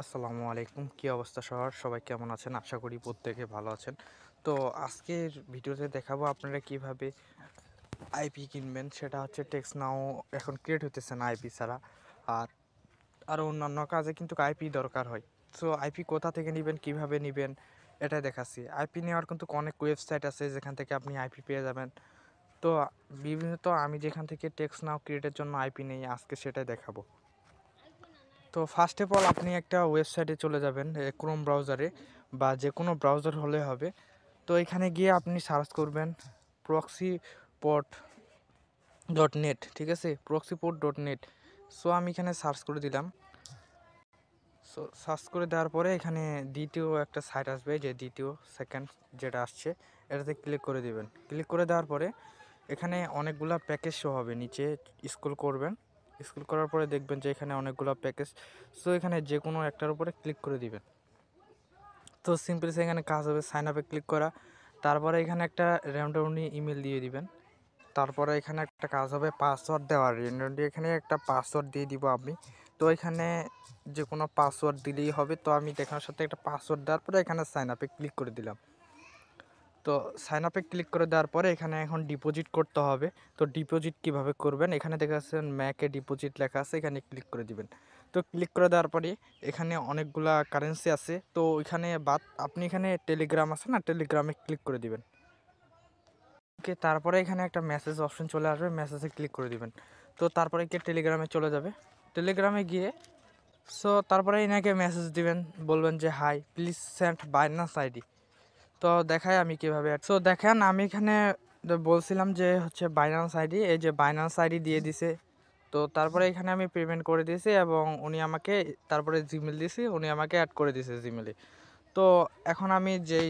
আসসালামু আলাইকুম। কি অবস্থা সবার? সবাই কেমন আছেন? আশা করি প্রত্যেকে ভালো আছেন। তো আজকের ভিডিওতে দেখাবো আপনারা কিভাবে আইপি কিনবেন। সেটা হচ্ছে টেক্সট নাও এখন ক্রিয়েট হইতেছে না আইপি ছাড়া। আর আরও অন্যান্য কাজে কিন্তু আইপি দরকার হয়। সো আইপি কোথা থেকে নিবেন, কিভাবে নিবেন এটাই দেখাচ্ছি। আইপি নেওয়ার কিন্তু অনেক ওয়েবসাইট আছে যেখান থেকে আপনি আইপি পেয়ে যাবেন। তো আমি যেখান থেকে টেক্সট নাও ক্রিয়েটের জন্য আইপি নেই আজকে সেটাই দেখাবো। তো ফার্স্ট অফ অল আপনি একটা ওয়েবসাইটে চলে যাবেন ক্রোম ব্রাউজারে বা যে কোনো ব্রাউজার হলে হবে। তো এখানে গিয়ে আপনি সার্চ করবেন proxyport.net, ঠিক আছে, proxyport.net। সো আমি এখানে সার্চ করে দিলাম। সো সার্চ করে দেওয়ার পরে এখানে দ্বিতীয় একটা সাইট আসবে, যে দ্বিতীয় সেকেন্ড যেটা আসছে এটাতে ক্লিক করে দিবেন। ক্লিক করে দেওয়ার পরে এখানে অনেকগুলা প্যাকেজ শো হবে, নিচে স্ক্রল করবেন। স্ক্রল করার পরে দেখবেন যে এখানে অনেকগুলো প্যাকেজ। সো এখানে যে কোনো একটার উপরে ক্লিক করে দিবেন। তো সিম্পলি সেখানে কাজ হবে সাইন আপে ক্লিক করা। তারপরে এখানে একটা র্যান্ডমলি ইমেল দিয়ে দিবেন। তারপরে এখানে একটা কাজ হবে পাসওয়ার্ড দেওয়ার। র্যান্ডমলি এখানে একটা পাসওয়ার্ড দিয়ে দিব আমি। তো এখানে যে কোনো পাসওয়ার্ড দিলেই হবে। তো আমি দেখানোর সাথে একটা পাসওয়ার্ড দেওয়ার পরে এখানে সাইন আপে ক্লিক করে দিলাম। তো সাইন আপে ক্লিক করে দেওয়ার পরে এখানে এখন ডিপোজিট করতে হবে। তো ডিপোজিট কিভাবে করবেন, এখানে দেখা যাচ্ছে ম্যাকে ডিপোজিট লেখা আছে, এখানে ক্লিক করে দিবেন। তো ক্লিক করে দেওয়ার পরে এখানে অনেকগুলা কারেন্সি আছে। তো ওইখানে আপনি এখানে টেলিগ্রাম আছে না, টেলিগ্রামে ক্লিক করে দিবেন। ওকে, তারপরে এখানে একটা মেসেজ অপশন চলে আসবে, মেসেজে ক্লিক করে দিবেন। তো তারপরে গিয়ে টেলিগ্রামে চলে যাবে। টেলিগ্রামে গিয়ে তারপরে এনাকে মেসেজ দিবেন, বলবেন যে high please send Binance ID. তো দেখায় আমি কিভাবে দেখেন আমি এখানে বলছিলাম যে হচ্ছে বাইনান্স আইডি, এই যে বাইনান্স আইডি দিয়ে দিছে। তো তারপরে এখানে আমি পেমেন্ট করে দিয়েছি এবং উনি আমাকে তারপরে জিমেল দিয়েছি, উনি আমাকে অ্যাড করে দিয়েছে জিমেলে। তো এখন আমি যেই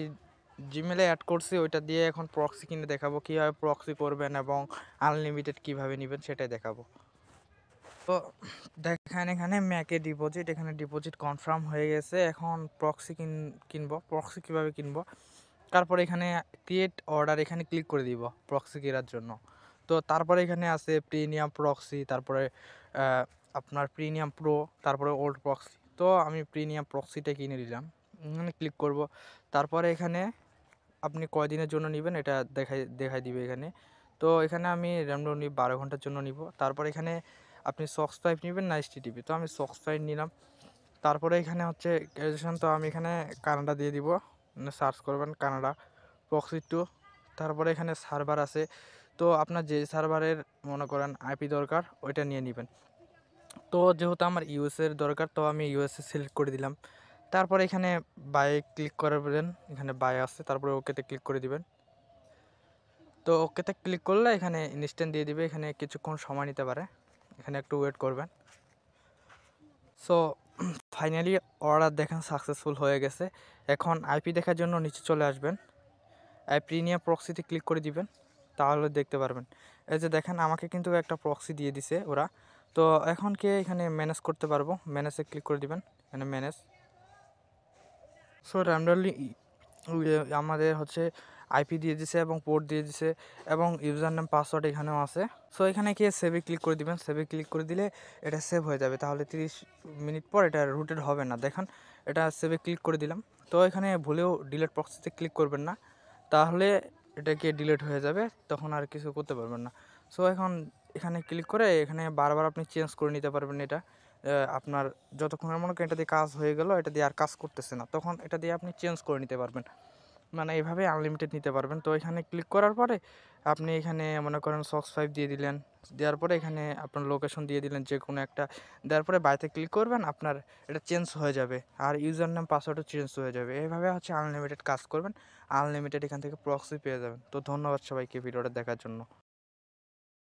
জিমেলে অ্যাড করছি ওইটা দিয়ে এখন প্রক্সি কিনে দেখাবো, কীভাবে প্রক্সি করবেন এবং আনলিমিটেড কিভাবে নেবেন সেটাই দেখাবো। তো দেখেন এখানে ম্যাকে ডিপোজিট, এখানে ডিপোজিট কনফার্ম হয়ে গেছে। এখন প্রক্সি কিনবো। প্রক্সি কীভাবে কিনবো, তারপরে এখানে ক্রিয়েট অর্ডার এখানে ক্লিক করে দিব প্রক্সি কেনার জন্য। তো তারপরে এখানে আছে প্রিমিয়াম প্রক্সি, তারপরে আপনার প্রিমিয়াম প্রো, তারপরে ওল্ড প্রক্সি। তো আমি প্রিমিয়াম প্রক্সিটা কিনে নিলাম, এখানে ক্লিক করব। তারপরে এখানে আপনি কয়দিনের জন্য নেবেন এটা দেখাই দিবে এখানে। তো এখানে আমি র্যান্ডমলি 12 ঘন্টার জন্য নিব। তারপরে এখানে আপনি সক্স 5 নেবেন না HTTP, তো আমি সক্স 5 নিলাম। তারপরে এখানে হচ্ছে গ্র্যাজুয়েশন, তো আমি এখানে কানাডা দিয়ে দিব, সার্চ করবেন কানাডা প্রক্সি 2। তারপরে এখানে সার্ভার আছে, তো আপনার যে সার্ভারের মনে করেন আইপি দরকার ওইটা নিয়ে নেবেন। তো যেহেতু আমার ইউএসের দরকার, তো আমি ইউএসএ সিলেক্ট করে দিলাম। তারপরে এখানে বাই ক্লিক করবেন, এখানে বাই আছে, তারপরে ওকেতে ক্লিক করে দিবেন। তো ওকেতে ক্লিক করলে এখানে ইনস্ট্যান্ট দিয়ে দিবে, এখানে কিছুক্ষণ সময় নিতে পারে, এখানে একটু ওয়েট করবেন। সো ফাইনালি অর্ডার দেখেন সাকসেসফুল হয়ে গেছে। এখন আইপি দেখার জন্য নিচে চলে আসবেন, প্রিমিয়াম প্রক্সিতে ক্লিক করে দিবেন, তাহলে দেখতে পারবেন। এই যে দেখেন আমাকে কিন্তু একটা প্রক্সি দিয়ে দিছে ওরা। তো এখন এখানে ম্যানেজ করতে পারবো, ম্যানেজে ক্লিক করে দিবেন, এখানে ম্যানেজ। সো র্যান্ডমলি আমাদের হচ্ছে আইপি দিয়ে দিছে এবং পোর্ট দিয়ে দিছে এবং ইউজার নেম পাসওয়ার্ড এখানেও আছে। সো এখানে সেভে ক্লিক করে দিবেন, সেভে ক্লিক করে দিলে এটা সেভ হয়ে যাবে, তাহলে 30 মিনিট পর এটা রুটেড হবে না। দেখেন এটা সেভে ক্লিক করে দিলাম। তো এখানে ভুলেও ডিলিট প্রক্সিতে ক্লিক করবেন না, তাহলে এটা ডিলিট হয়ে যাবে, তখন আর কিছু করতে পারবেন না। সো এখন এখানে ক্লিক করে এখানে বারবার আপনি চেঞ্জ করে নিতে পারবেন এটা। আপনার যতক্ষণের মনে করেন এটা দিয়ে কাজ হয়ে গেল, এটা দিয়ে আর কাজ করতেছে না, তখন এটা দিয়ে আপনি চেঞ্জ করে নিতে পারবেন, মানে এইভাবে আনলিমিটেড নিতে পারবেন। তো এখানে ক্লিক করার পরে আপনি এখানে মনে করেন সক্স 5 দিয়ে দিলেন, দেওয়ার পরে এখানে আপনার লোকেশন দিয়ে দিলেন যে কোনো একটা, দেওয়ার পরে বাইতে ক্লিক করবেন, আপনার এটা চেঞ্জ হয়ে যাবে আর ইউজার নেম পাসওয়ার্ডও চেঞ্জ হয়ে যাবে। এইভাবে হচ্ছে আনলিমিটেড কাজ করবেন, আনলিমিটেড এখান থেকে প্রক্সি পেয়ে যাবেন। তো ধন্যবাদ সবাইকে ভিডিওটা দেখার জন্য।